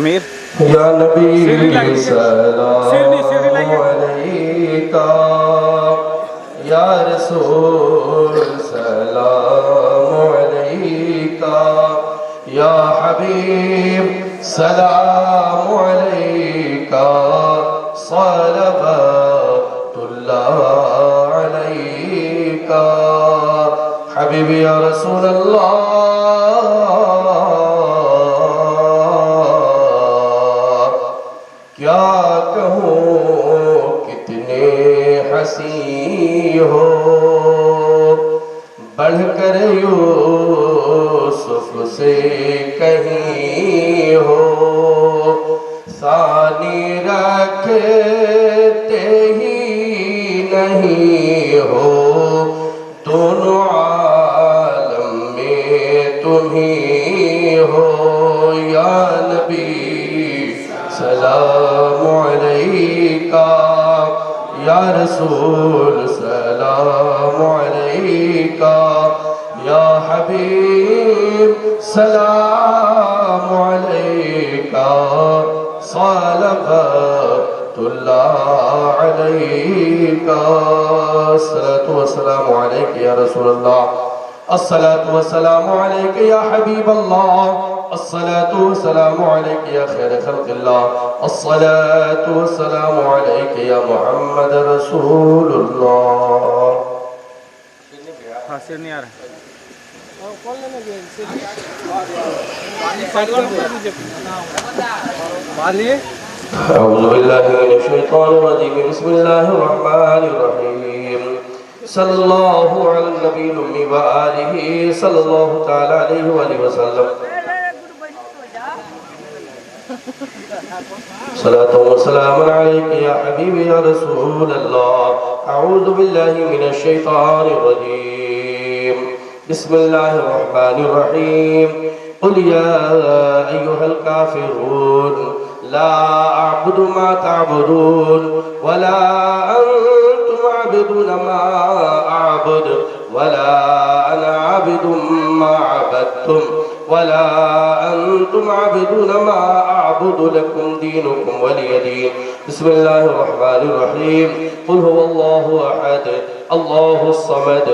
امیر یا نبی سلام علیکہ، یا رسول سلام علیکہ، یا حبیب سلام علیکہ، صلوات اللہ علیکہ، حبیبی یا رسول اللہ، کیا کہوں کتنے حسین ہو، بڑھ کر یوسف سے کہیں ہو، ثانی رکھتے ہی نہیں ہو، دونوں عالم میں تم ہی ہو، یا نبی سلام علیکہ، یا رسول سلام علیکہ، یا حبیب سلام علیکہ، صلوات اللہ علیکہ، الصلاة والسلام علیکہ یا رسول اللہ، الصلاة والسلام علیکہ یا حبیب اللہ، الصلاة والسلام علیکہ یا خیر خلق اللہ، الصلاة والسلام علیکہ یا محمد رسول اللہ۔ حاصل نہیں آ رہا اعوذ باللہ من الشیطان الرجیم، بسم اللہ الرحمن الرحیم، صلی اللہ علی النبی الامی وآلہ صلی اللہ تعالی علیہ وآلہ وسلم، صلاة وسلام علیکہ یا حبیب یا رسول اللہ، اعوذ باللہ من الشیطان الرجیم، بسم اللہ الرحمن الرحیم، قل یا ایہا الکافرون لا اعبد ما تعبدون ولا انتم عابدون ما اعبد ولا انا عابد ما عبدتم ولا انتم عابدون ما اعبد لكم دينكم ولي دين، بسم الله الرحمن الرحيم، قل هو الله احد الله الصمد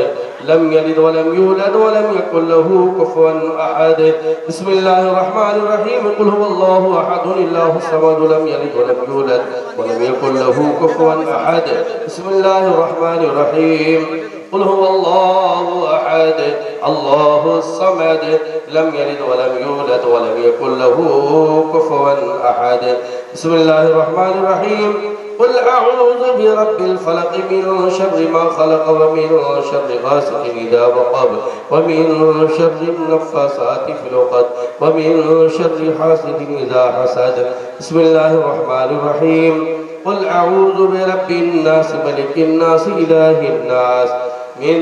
لم يلد ولم يولد ولم يكن له كفوا احد، بسم الله الرحمن الرحيم، قل هو الله احد الله الصمد لم يلد ولم يولد ولم يكن له كفوا احد، بسم الله الرحمن الرحيم، قل هو الله احد الله الصمد لم يلد ولم يولد ولم يكن له كفوا احد، بسم الله الرحمن الرحيم، قل اعوذ برب الفلق من شر ما خلق ومن شر غاسق اذا وقب ومن شر النفاثات في العقد ومن شر حاسد اذا حسد، بسم الله الرحمن الرحيم، قل اعوذ برب الناس ملك الناس اله الناس من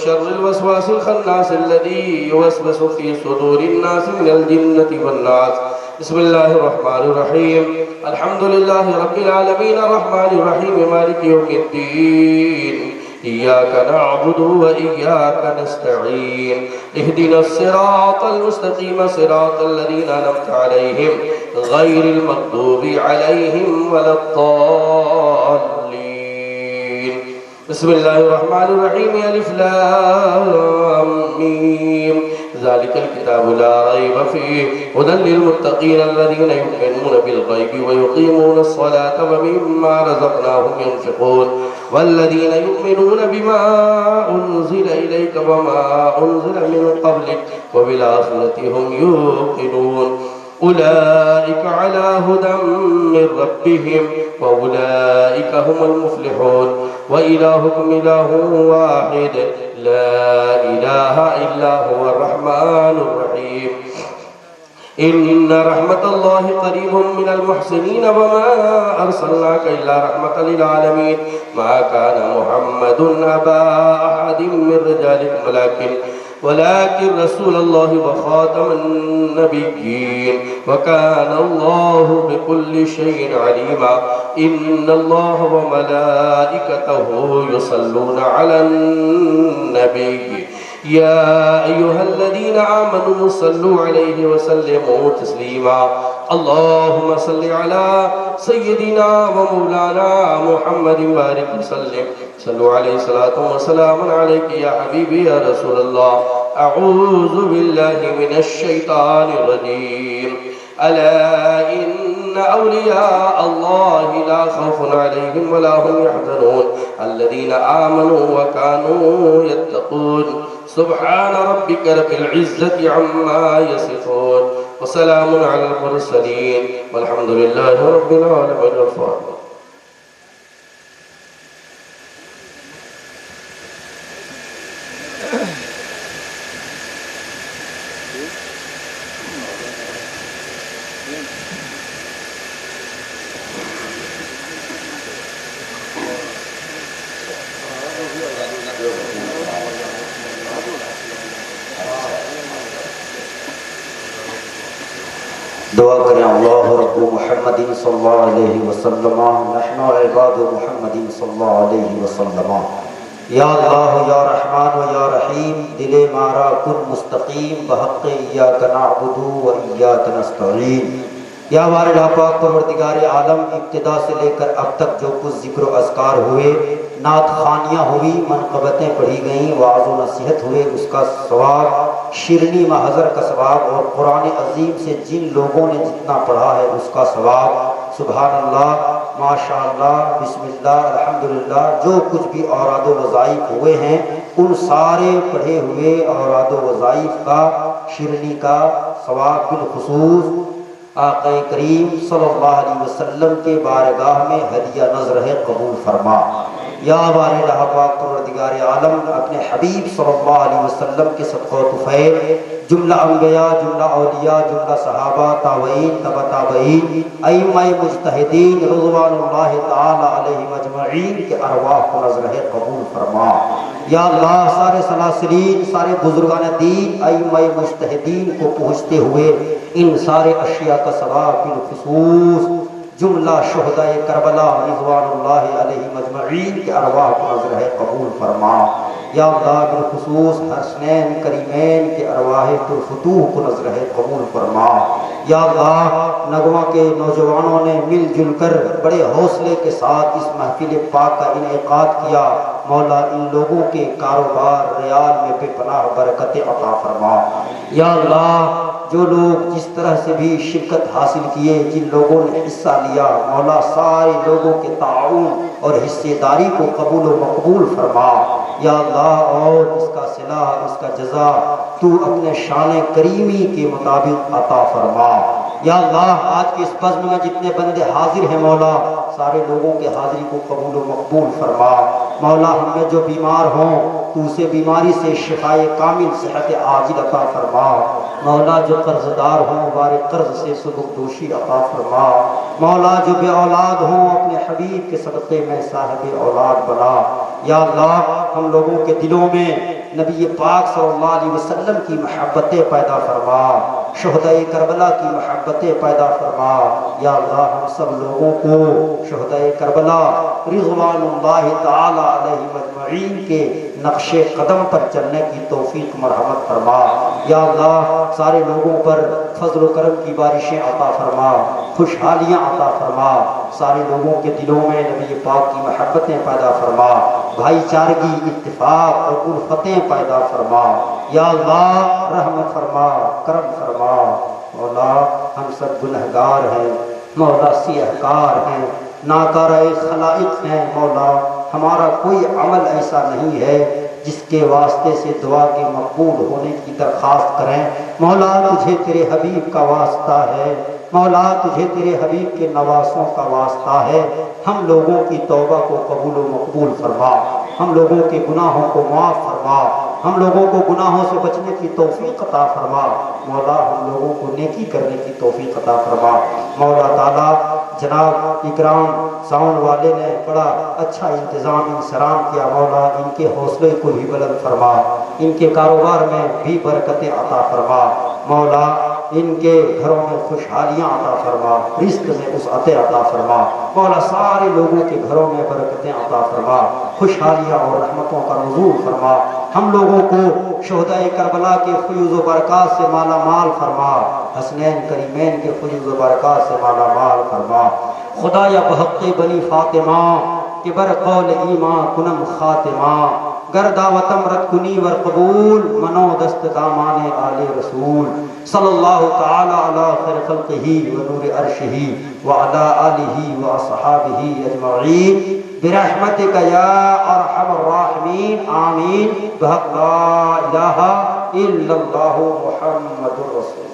شر الوسواس الخناس الذي يوسوس في صدور الناس من الجنة والناس، بسم الله الرحمن الرحيم، الحمد لله رب العالمين الرحمن الرحيم مالك يوم الدين، إياك نعبد وإياك نستعين، اهدنا الصراط المستقيم صراط الذين أنعمت عليهم غير المغضوب عليهم ولا الضالين، بسم الله الرحمن الرحيم، ألف لام ميم، ذلك الكتاب لا ريب فيه هدى للمتقين الذين يؤمنون بالغيب ويقيمون الصلاة ومما رزقناهم ينفقون والذين يؤمنون بما أنزل إليك وما أنزل من قبلك وبالآخرة هم يوقنون، أولئك على هدى من ربهم وأولئك هم المفلحون، وإلهكم إله واحد لا إله إلا هو الرحمن الرحيم، إن رحمة الله قريب من المحسنين وما أرسلناك إلا رحمة للعالمين، ما كان محمد أبا أحد من رجالكم ولكن رسول الله وخاتم النبيين وكان الله بكل شيء عليما، إن الله وملائكته يصلون على النبي يا أيها الذين آمنوا صلوا عليه وسلموا تسليما، اللهم صل على سيدنا ومولانا محمد بارك وسلم صلوا عليه صلاة وسلام عليك يا حبيبي يا رسول الله أعوذ بالله من الشيطان الرجيم ألا إن أولياء الله لا خوف عليهم ولا هم يحزنون الذين آمنوا وكانوا يتقون سبحان ربك رب العزة عما يصفون وسلام على المرسلين والحمد لله رب العالمين الفاتحة دعا کریں اللہ رب محمد صلی اللہ علیہ وسلم نحن عباد محمد صلی اللہ علیہ وسلم یا اللہ یا رحمان و یا رحیم دل مارا کن مستقیم بحق ایاک نعبد و ایاک نستعین یا ہمارے پاک پروردگار عالم ابتدا سے لے کر اب تک جو کچھ ذکر و اذکار ہوئے نعت خوانیاں ہوئی منقبتیں پڑھی گئیں وعظ و نصیحت ہوئے اس کا ثواب شیرنی محضر کا ثواب اور قرآن عظیم سے جن لوگوں نے جتنا پڑھا ہے اس کا ثواب سبحان اللہ ماشاء اللہ بسم اللہ الحمدللہ جو کچھ بھی اوراد و وظائف ہوئے ہیں ان سارے پڑھے ہوئے اوراد و وظائف کا شیرنی کا ثواب بالخصوص آقا کریم صلی اللہ علیہ وسلم کے بارگاہ میں ہدیہ نظر ہے قبول فرما یا بار الہ پاک پروردگار عالم اپنے حبیب صلی اللہ علیہ وسلم کے صدقہ و طفیل جملہ انبیاء جملہ اولیاء جملہ صحابہ تابعین تبع تابعین ائمہ مجتہدین رضوان اللہ تعالی علیہ مجمعین کے ارواح کو نظر ہے قبول فرما یا اللہ سارے سلاسلین سارے بزرگان دین ائمہ مجتہدین کو پہنچتے ہوئے ان سارے اشیاء کا ثواب بالخصوص جملہ شہداء کربلا رضوان اللہ علیہ مجمعین کے ارواح کو نظر ہے قبول فرما یا اللہ بالخصوص حسنین کریمین کے ارواح پرفتوح کو نظر ہے قبول فرما یا اللہ نغمہ کے نوجوانوں نے مل جل کر بڑے حوصلے کے ساتھ اس محفل پاک کا انعقاد کیا مولا ان لوگوں کے کاروبار ریال میں بے پناہ برکت عطا فرما یا اللہ جو لوگ جس طرح سے بھی شرکت حاصل کیے جن لوگوں نے حصہ لیا مولا سارے لوگوں کے تعاون اور حصے داری کو قبول و مقبول فرما یا اللہ اور اس کا صلہ اس کا جزا تو اپنے شان کریمی کے مطابق عطا فرما یا اللہ آج کے اس بزم میں جتنے بندے حاضر ہیں مولا سارے لوگوں کے حاضری کو قبول و مقبول فرما مولا ہم میں جو بیمار ہوں تو اسے بیماری سے شفائے کامل صحت عاجل عطا فرما مولا جو قرض دار ہوں بارے قرض سے سبک دوشی عطا فرما مولا جو بے اولاد ہوں اپنے حبیب کے صدقے میں صاحب اولاد بنا یا اللہ ہم لوگوں کے دلوں میں نبی پاک صلی اللہ علیہ وسلم کی محبتیں پیدا فرما شہداء کربلا کی محبتیں پیدا فرما یا اللہ ہم سب لوگوں کو شہداء کربلا رضوان اللہ تعالی علیہ مجمعین کے نقش قدم پر چلنے کی توفیق مرحمت فرما یا اللہ سارے لوگوں پر فضل و کرم کی بارشیں عطا فرما خوشحالیاں عطا فرما سارے لوگوں کے دلوں میں نبی پاک کی محبتیں پیدا فرما بھائی چارگی اتفاق اور الفتیں پیدا فرما یا اللہ رحمت فرما کرم فرما مولا ہم سب گنہگار ہیں مولا سیہکار ہیں ناکارہ خلائق ہیں مولا ہمارا کوئی عمل ایسا نہیں ہے جس کے واسطے سے دعا کے مقبول ہونے کی درخواست کریں مولا تجھے تیرے حبیب کا واسطہ ہے مولا تجھے تیرے حبیب کے نواسوں کا واسطہ ہے ہم لوگوں کی توبہ کو قبول و مقبول فرما ہم لوگوں کے گناہوں کو معاف فرما ہم لوگوں کو گناہوں سے بچنے کی توفیق عطا فرما مولا ہم لوگوں کو نیکی کرنے کی توفیق عطا فرما مولا تعالیٰ جناب اکرام ساؤنڈ والے نے بڑا اچھا انتظام انسرام کیا مولا ان کے حوصلے کو بھی بلند فرما ان کے کاروبار میں بھی برکتیں عطا فرما مولا ان کے گھروں میں خوشحالیاں عطا فرما رزق میں وسعتیں عطا فرما مولا سارے لوگوں کے گھروں میں برکتیں عطا فرما خوشحالیاں اور رحمتوں کا نزول فرما ہم لوگوں کو شہداء کربلا کے فیوز و برکات سے مالا مال فرما حسنین کریمین کے فیض و برکات سے مالا مال فرما خدا یا بحق بنی فاطمہ کہ بر قول ایمان کنم خاتمہ گر دعوتم رد کنی ور قبول منو دست دامان آل رسول صلی اللہ تعالی علی خیر خلقہ و نور عرشہ و علی آلہ و اصحابہ اجمعین برحمتک یا ارحم الراحمین آمین بحق لا الہ الا اللہ محمد رسول